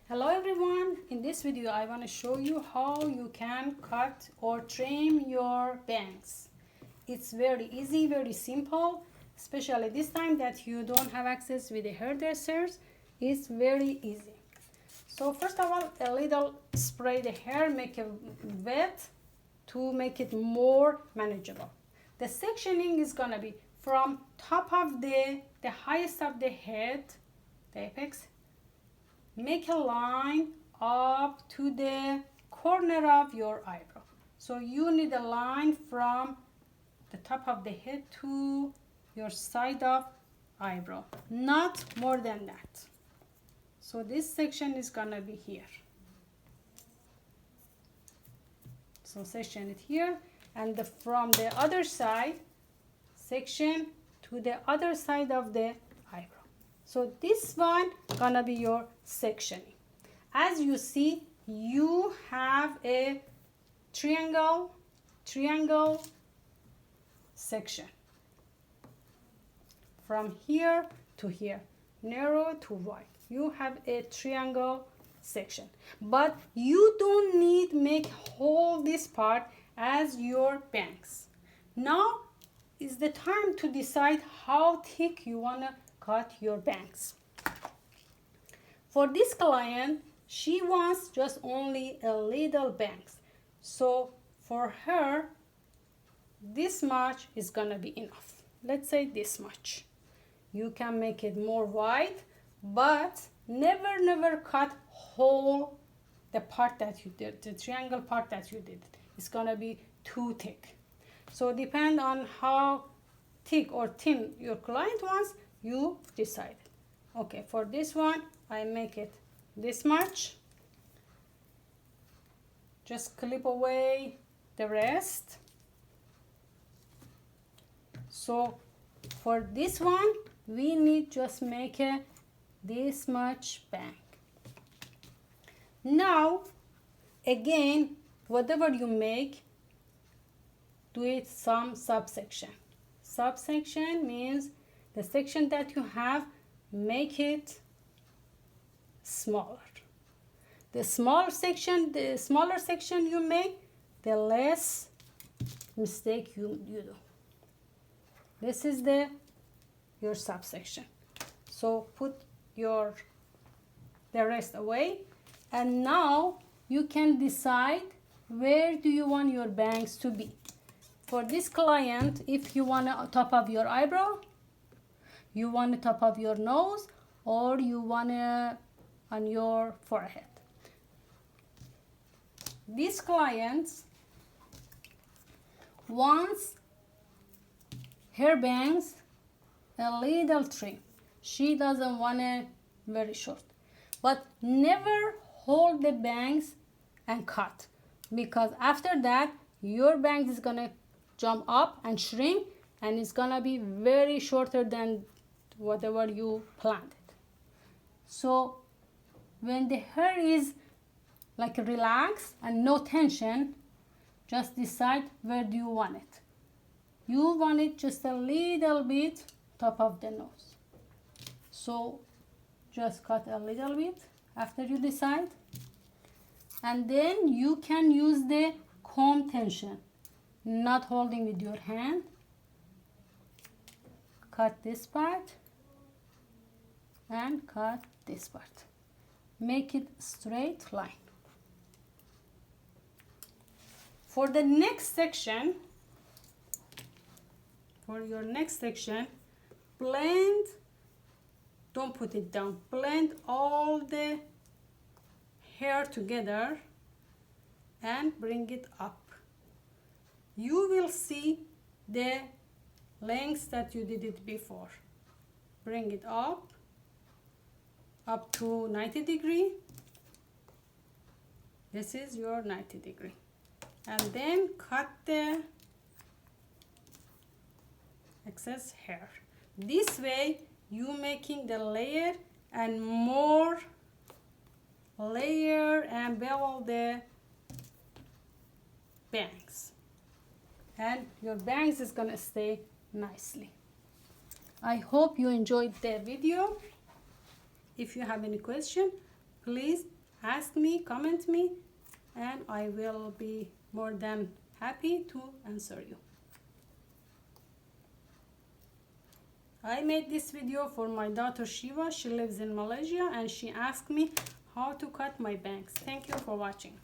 Hello everyone, in this video I want to show you how you can cut or trim your bangs. It's very easy, very simple, especially this time that you don't have access with the hairdressers. It's very easy. So first of all, a little spray the hair, make it wet to make it more manageable. The sectioning is gonna be from top of the highest of the head, the apex. Make a line up to the corner of your eyebrow. So you need a line from the top of the head to your side of eyebrow, not more than that. So this section is gonna be here. So section it here, and from the other side, section to the other side of the eyebrow. So this one gonna be your sectioning. As you see, you have a triangle section from here to here, narrow to wide. You have a triangle section, but you don't need make whole this part as your bangs. Now is the time to decide how thick you wanna cut your bangs. For this client, she wants just only a little bangs. So for her, this much is gonna be enough. Let's say this much. You can make it more wide, but never cut whole the part that you did, the triangle part that you did. It's gonna be too thick. So depend on how thick or thin your client wants, you decide. Okay, for this one, I make it this much. Just clip away the rest. So for this one, we need just make it this much bang. Now, again, whatever you make, do it some subsection. Subsection means the section that you have, make it smaller. The smaller section you make, the less mistake you do. This is your subsection. So put the rest away, and now you can decide where do you want your bangs to be. For this client, if you want a top of your eyebrow, you want the top of your nose, or you want it on your forehead. This client wants her bangs a little trim. She doesn't want it very short. But never hold the bangs and cut, because after that your bangs is gonna jump up and shrink, and it's gonna be very shorter than whatever you planned it. So when the hair is like relaxed and no tension, just decide where do you want it. You want it just a little bit top of the nose. So just cut a little bit after you decide, and then you can use the comb tension, not holding with your hand. Cut this part and cut this part. Make it straight line. For the next section, for your next section, blend, don't put it down, blend all the hair together and bring it up. You will see the lengths that you did it before. Bring it up to 90 degree. This is your 90 degree. And then cut the excess hair. This way you making the layer and more layer and bevel the bangs. And your bangs is gonna stay nicely. I hope you enjoyed the video. If you have any question, please ask me, comment me, and I will be more than happy to answer you. I made this video for my daughter Shiva. She lives in Malaysia and she asked me how to cut my bangs. Thank you for watching.